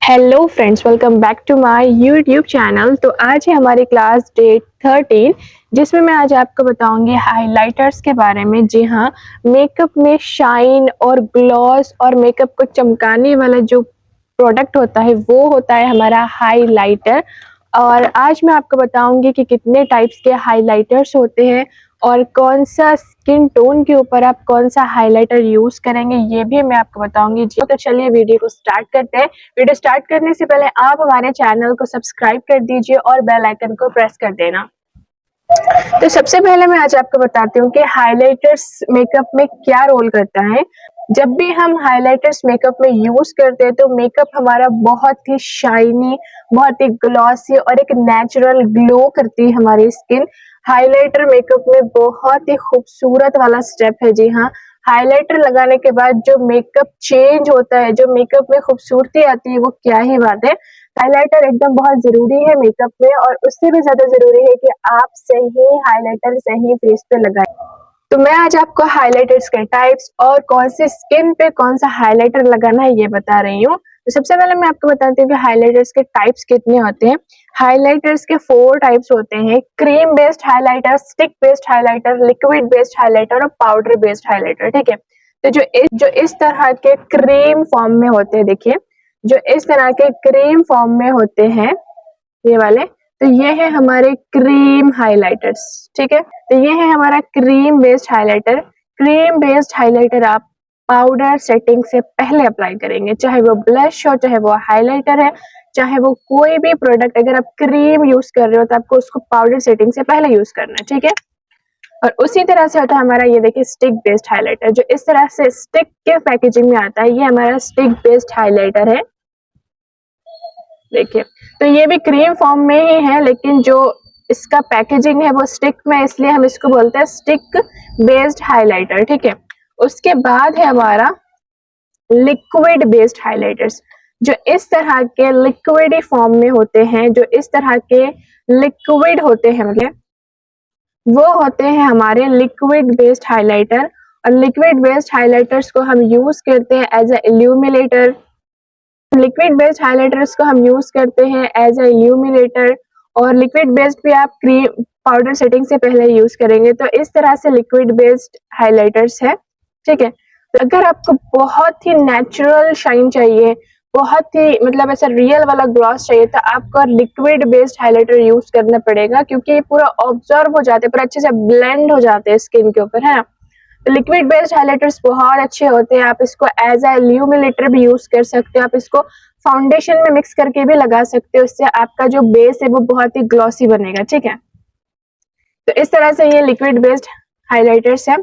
Hello friends, welcome back to my YouTube channel. तो आज है हमारी क्लास डेट 13 जिसमें मैं आज आपको बताऊंगी हाइलाइटर्स के बारे में। जी हाँ, मेकअप में शाइन और ग्लॉस और मेकअप को चमकाने वाला जो प्रोडक्ट होता है वो होता है हमारा हाइलाइटर। और आज मैं आपको बताऊंगी कि कितने टाइप्स के हाइलाइटर्स होते हैं और कौन सा स्किन टोन के ऊपर आप कौन सा हाइलाइटर यूज करेंगे ये भी मैं आपको बताऊंगी। जी तो चलिए वीडियो को स्टार्ट करते हैं। वीडियो स्टार्ट करने से पहले आप हमारे चैनल को सब्सक्राइब कर दीजिए और बेल आइकन को प्रेस कर देना। तो सबसे पहले मैं आज आपको बताती हूँ कि हाइलाइटर्स मेकअप में क्या रोल करता है। जब भी हम हाइलाइटर्स मेकअप में यूज करते हैं तो मेकअप हमारा बहुत ही शाइनी, बहुत ही ग्लॉसी और एक नेचुरल ग्लो करती है हमारी स्किन। हाइलाइटर मेकअप में बहुत ही खूबसूरत वाला स्टेप है। जी हाँ, हाइलाइटर लगाने के बाद जो मेकअप चेंज होता है, जो मेकअप में खूबसूरती आती है, वो क्या ही बात है। हाइलाइटर एकदम बहुत जरूरी है मेकअप में, और उससे भी ज्यादा जरूरी है कि आप सही हाइलाइटर सही फेस पे लगाएं। तो मैं आज आपको हाइलाइटर्स के टाइप्स और कौन से स्किन पे कौन सा हाइलाइटर लगाना है ये बता रही हूँ। तो सबसे पहले मैं आपको बताती हूँ कि हाइलाइटर्स के टाइप्स कितने होते हैं। हाइलाइटर्स के 4 टाइप्स होते हैं: cream based highlighter, stick based highlighter, liquid based highlighter और पाउडर बेस्ड हाइलाइटर। ठीक है, तो जो इस तरह के क्रीम फॉर्म में होते हैं, देखिए जो इस तरह के क्रीम फॉर्म में होते हैं ये वाले, तो ये है हमारे क्रीम हाइलाइटर्स। ठीक है, तो ये है हमारा cream based highlighter. Cream based highlighter आप पाउडर सेटिंग से पहले अप्लाई करेंगे, चाहे वो ब्लश हो, चाहे वो हाइलाइटर है, चाहे वो कोई भी प्रोडक्ट। अगर आप क्रीम यूज कर रहे हो तो आपको उसको पाउडर सेटिंग से पहले यूज करना है। ठीक है, और उसी तरह से होता है हमारा, ये देखिए स्टिक बेस्ड हाइलाइटर, जो इस तरह से स्टिक के पैकेजिंग में आता है, ये हमारा स्टिक बेस्ड हाइलाइटर है। देखिए, तो ये भी क्रीम फॉर्म में ही है, लेकिन जो इसका पैकेजिंग है वो स्टिक में, इसलिए हम इसको बोलते हैं स्टिक बेस्ड हाइलाइटर। ठीक है, उसके बाद है हमारा लिक्विड बेस्ड हाइलाइटर्स, जो इस तरह के लिक्विड फॉर्म में होते हैं, जो इस तरह के लिक्विड होते हैं, मतलब वो होते हैं हमारे लिक्विड बेस्ड हाइलाइटर। और लिक्विड बेस्ड हाइलाइटर्स को हम यूज करते हैं as a illuminator. Liquid based highlighters को हम यूज करते हैं एज ए इल्यूमिनेटर, और लिक्विड बेस्ड भी आप क्रीम पाउडर सेटिंग से पहले यूज करेंगे। तो इस तरह से लिक्विड बेस्ड हाइलाइटर्स है। ठीक है, तो अगर आपको बहुत ही नेचुरल शाइन चाहिए, बहुत ही मतलब ऐसा रियल वाला ग्लॉस चाहिए, तो आपको लिक्विड बेस्ड हाइलाइटर यूज करना पड़ेगा, क्योंकि ये पूरा ऑब्जर्व हो जाते हैं, पूरा अच्छे से ब्लेंड हो जाते हैं स्किन के ऊपर, है ना। लिक्विड बेस्ड हाइलाइटर्स बहुत अच्छे होते हैं। आप इसको एज ए ल्यूमिनेटर भी यूज कर सकते हो, आप इसको फाउंडेशन में मिक्स करके भी लगा सकते हो, उससे आपका जो बेस है वो बहुत ही ग्लॉसी बनेगा। ठीक है, तो इस तरह से ये लिक्विड बेस्ड हाइलाइटर्स है।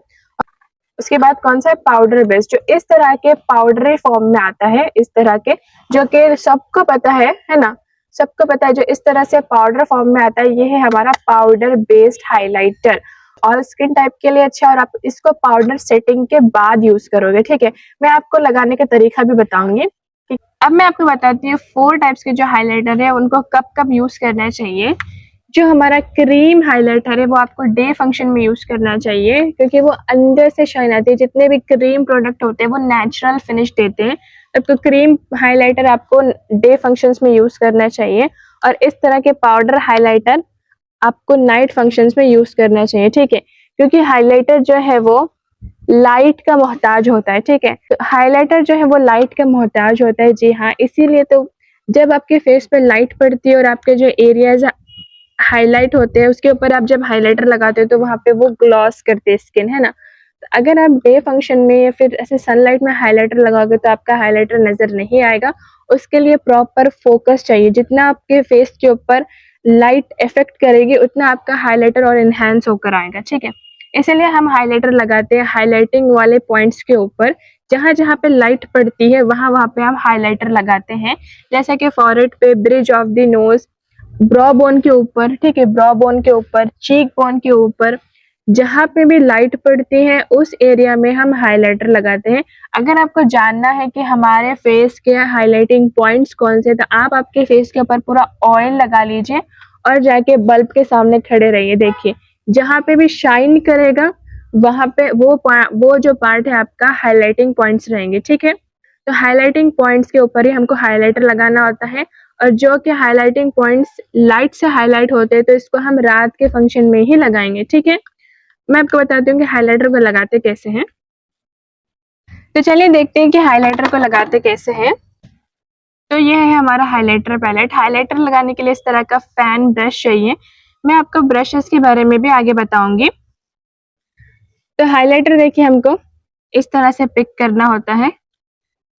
उसके बाद कौन सा है, पाउडर बेस्ड, जो इस तरह के पाउडरी फॉर्म में आता है, इस तरह के, जो कि सबको पता है ना, सबको पता है, जो इस तरह से पाउडर फॉर्म में आता है, ये है हमारा powder based highlighter. All skin type के लिए अच्छा, और आप इसको पाउडर सेटिंग के बाद यूज करोगे। ठीक है, मैं आपको लगाने का तरीका भी बताऊंगी। अब मैं आपको बताती हूँ 4 टाइप्स के जो हाइलाइटर है उनको कब कब यूज करना चाहिए। जो हमारा क्रीम हाइलाइटर है वो आपको डे फंक्शन में यूज करना चाहिए, क्योंकि वो अंदर से शाइन आती है। जितने भी क्रीम प्रोडक्ट होते हैं वो नेचुरल फिनिश देते हैं, तो क्रीम हाइलाइटर आपको डे फंक्शंस में यूज करना चाहिए। और इस तरह के पाउडर हाइलाइटर आपको नाइट फंक्शंस में यूज करना चाहिए। ठीक है, क्योंकि हाइलाइटर जो है वो लाइट का मोहताज होता है। ठीक है, तो हाइलाइटर जो है वो लाइट का मोहताज होता है। जी हाँ, इसीलिए तो जब आपके फेस पे लाइट पड़ती है और आपके जो एरियाज हाईलाइट होते हैं उसके ऊपर आप जब हाइलाइटर लगाते हो तो वहां पे वो ग्लॉस करते हैं स्किन, है ना। तो अगर आप डे फंक्शन में या फिर ऐसे सनलाइट में हाइलाइटर लगाओगे तो आपका हाइलाइटर नजर नहीं आएगा। उसके लिए प्रॉपर फोकस चाहिए, जितना आपके फेस के ऊपर लाइट इफेक्ट करेगी उतना आपका हाइलाइटर और इनहेंस होकर आएगा। ठीक है, इसलिए हम हाइलाइटर लगाते हैं हाइलाइटिंग वाले पॉइंट्स के ऊपर, जहां जहां पे लाइट पड़ती है वहां वहां पे हम हाइलाइटर लगाते हैं। जैसे कि फॉरहेड पे, bridge of the nose, bro bone के ऊपर, ठीक है, ब्रो बोन के ऊपर, चीक बोन के ऊपर, जहां पे भी लाइट पड़ती है उस एरिया में हम हाइलाइटर लगाते हैं। अगर आपको जानना है कि हमारे फेस के हाइलाइटिंग पॉइंट्स कौन से, तो आप आपके फेस के ऊपर पूरा ऑयल लगा लीजिए और जाके बल्ब के सामने खड़े रहिए। देखिए, जहां पे भी शाइन करेगा वहां पे वो जो पार्ट है आपका हाइलाइटिंग पॉइंट्स रहेंगे। ठीक है, तो हाईलाइटिंग पॉइंट्स के ऊपर ही हमको हाईलाइटर लगाना होता है, और जो कि हाईलाइटिंग पॉइंट्स लाइट से हाईलाइट होते हैं तो इसको हम रात के फंक्शन में ही लगाएंगे। ठीक है, मैं आपको बताती हूँ कि हाईलाइटर को लगाते कैसे हैं। तो चलिए देखते हैं कि हाईलाइटर को लगाते कैसे हैं। तो ये है हमारा हाईलाइटर पैलेट। हाईलाइटर लगाने के लिए इस तरह का फैन ब्रश चाहिए। मैं आपको ब्रशेस के बारे में भी आगे बताऊंगी। तो हाईलाइटर देखिए हमको इस तरह से पिक करना होता है।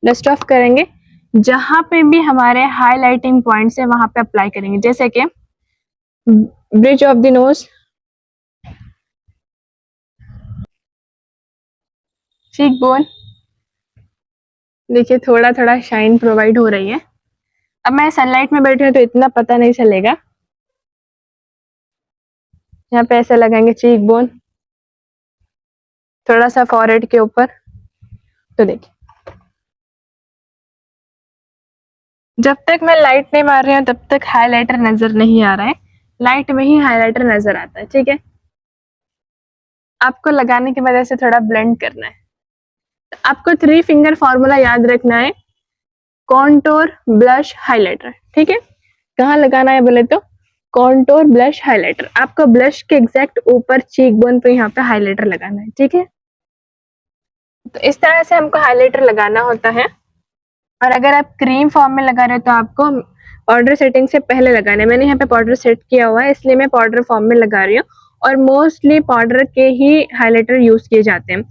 डस्ट ऑफ करेंगे, जहां पे भी हमारे हाईलाइटिंग पॉइंट्स है वहां पे अप्लाई करेंगे, जैसे कि bridge of the nose, cheek bone, देखिए थोड़ा थोड़ा शाइन प्रोवाइड हो रही है। अब मैं सनलाइट में बैठी हूँ तो इतना पता नहीं चलेगा। यहाँ पे ऐसे लगाएंगे चीक बोन, थोड़ा सा फॉरहेड के ऊपर। तो देखिए जब तक मैं लाइट नहीं मार रही हूँ तब तक हाईलाइटर नजर नहीं आ रहा है, लाइट में ही हाईलाइटर नजर आता है। ठीक है, आपको लगाने की वजह से थोड़ा ब्लेंड करना है। तो आपको 3 फिंगर फॉर्मूला याद रखना है, कॉन्टोर ब्लश हाईलाइटर। ठीक है, कहाँ लगाना है बोले तो कॉन्टोर ब्लश हाईलाइटर, आपको ब्लश के एग्जैक्ट ऊपर चीक बोन पे यहाँ पे हाईलाइटर लगाना है। ठीक है, तो इस तरह से हमको हाईलाइटर लगाना होता है। और अगर आप क्रीम फॉर्म में लगा रहे हो तो आपको पाउडर सेटिंग से पहले लगाना है। मैंने यहाँ पे पाउडर सेट किया हुआ है, इसलिए मैं पाउडर फॉर्म में लगा रही हूँ, और मोस्टली पाउडर के ही हाईलाइटर यूज किए जाते हैं।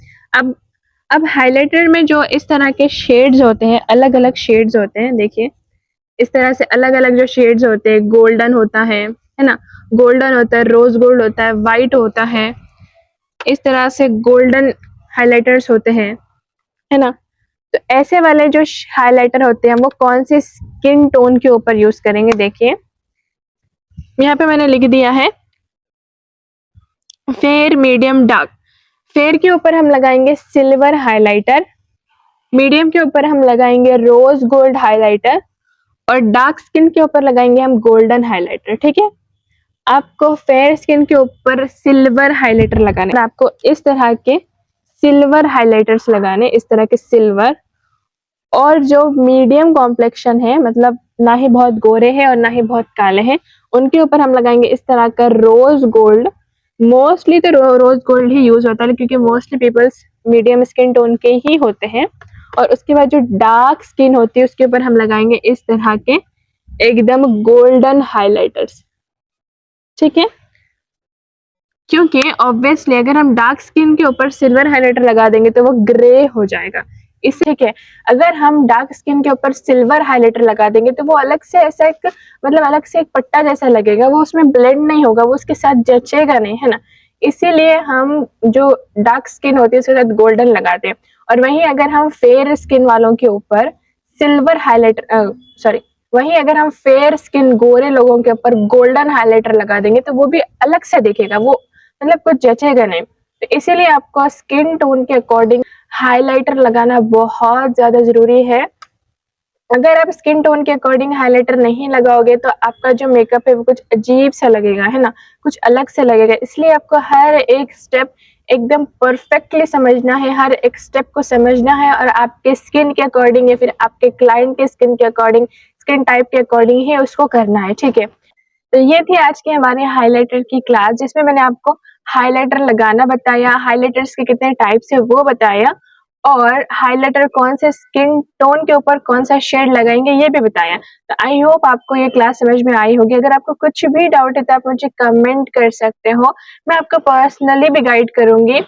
अब हाईलाइटर में जो इस तरह के शेड्स होते हैं, अलग अलग शेड्स होते हैं, देखिए इस तरह से अलग अलग जो शेड्स होते हैं, गोल्डन होता है ना, गोल्डन होता है, रोज गोल्ड होता है, व्हाइट होता है, इस तरह से गोल्डन हाईलाइटर्स होते हैं, है ना। तो ऐसे वाले जो हाइलाइटर होते हैं वो कौन से स्किन टोन के ऊपर यूज करेंगे, देखिए यहाँ पे मैंने लिख दिया है फेयर मीडियम डार्क। फेयर के ऊपर हम लगाएंगे सिल्वर हाइलाइटर, मीडियम के ऊपर हम लगाएंगे रोज गोल्ड हाइलाइटर, और डार्क स्किन के ऊपर लगाएंगे हम गोल्डन हाइलाइटर। ठीक है, आपको फेयर स्किन के ऊपर सिल्वर हाइलाइटर लगाना है, आपको इस तरह के सिल्वर हाइलाइटर्स लगाने, इस तरह के सिल्वर। और जो मीडियम कॉम्प्लेक्शन है, मतलब ना ही बहुत गोरे हैं और ना ही बहुत काले हैं, उनके ऊपर हम लगाएंगे इस तरह का रोज गोल्ड। मोस्टली तो रोज गोल्ड ही यूज होता है क्योंकि mostly peoples medium skin tone के ही होते हैं। और उसके बाद जो डार्क स्किन होती है उसके ऊपर हम लगाएंगे इस तरह के एकदम गोल्डन हाइलाइटर्स। ठीक है, क्योंकि ऑब्वियसली अगर हम डार्क स्किन के ऊपर सिल्वर हाइलाइटर लगा देंगे तो वो ग्रे हो जाएगा। इससे क्या, अगर हम डार्क स्किन के ऊपर सिल्वर हाइलाइटर लगा देंगे तो वो अलग से ऐसा एक मतलब अलग से एक पट्टा जैसा लगेगा, वो उसमें ब्लेंड नहीं होगा, वो उसके साथ जचेगा नहीं, है ना। इसीलिए हम जो डार्क स्किन होती है उसके साथ गोल्डन लगाते हैं। और वहीं अगर हम फेयर स्किन वालों के ऊपर सिल्वर हाइलाइटर वहीं अगर हम फेयर स्किन गोरे लोगों के ऊपर गोल्डन हाइलाइटर लगा देंगे तो वो भी अलग से दिखेगा, वो मतलब कुछ जचेगा नहीं। तो इसीलिए आपको स्किन टोन के अकॉर्डिंग हाइलाइटर लगाना बहुत ज्यादा जरूरी है। अगर आप स्किन टोन के अकॉर्डिंग हाइलाइटर नहीं लगाओगे तो आपका जो मेकअप है वो कुछ अजीब सा लगेगा, है ना, कुछ अलग से लगेगा। इसलिए आपको हर एक स्टेप एकदम परफेक्टली समझना है, हर एक स्टेप को समझना है, और आपके स्किन के अकॉर्डिंग या फिर आपके क्लाइंट के स्किन के अकॉर्डिंग, स्किन टाइप के अकॉर्डिंग ही उसको करना है। ठीक है, तो ये थी आज की हमारी हाइलाइटर की क्लास, जिसमें मैंने आपको हाइलाइटर लगाना बताया, हाइलाइटर्स के कितने टाइप्स है वो बताया, और हाइलाइटर कौन से स्किन टोन के ऊपर कौन सा शेड लगाएंगे ये भी बताया। तो आई होप आपको ये क्लास समझ में आई होगी। अगर आपको कुछ भी डाउट है तो आप मुझे कमेंट कर सकते हो, मैं आपको पर्सनली भी गाइड करूंगी।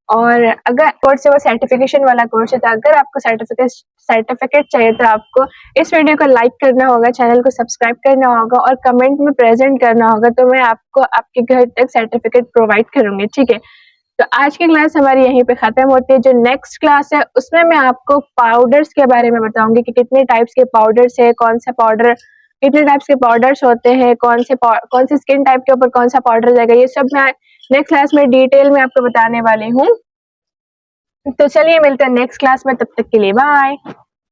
और अगर कोर्स है वो सर्टिफिकेशन वाला कोर्स है, तो अगर आपको सर्टिफिकेट चाहिए तो आपको इस वीडियो को लाइक करना होगा, चैनल को सब्सक्राइब करना होगा और कमेंट में प्रेजेंट करना होगा, तो मैं आपको आपके घर तक सर्टिफिकेट प्रोवाइड करूंगी। ठीक है, तो आज की क्लास हमारी यहीं पे खत्म होती है। जो नेक्स्ट क्लास है उसमें मैं आपको पाउडर्स के बारे में बताऊंगी कि कितने टाइप्स के पाउडर्स है, कौन सा पाउडर, कितने टाइप्स के पाउडर्स होते हैं, कौन से स्किन टाइप के ऊपर कौन सा पाउडर जाएगा, ये सब मैं नेक्स्ट क्लास में डिटेल में आपको बताने वाली हूँ। तो चलिए मिलते हैं नेक्स्ट क्लास में, तब तक के लिए बाय।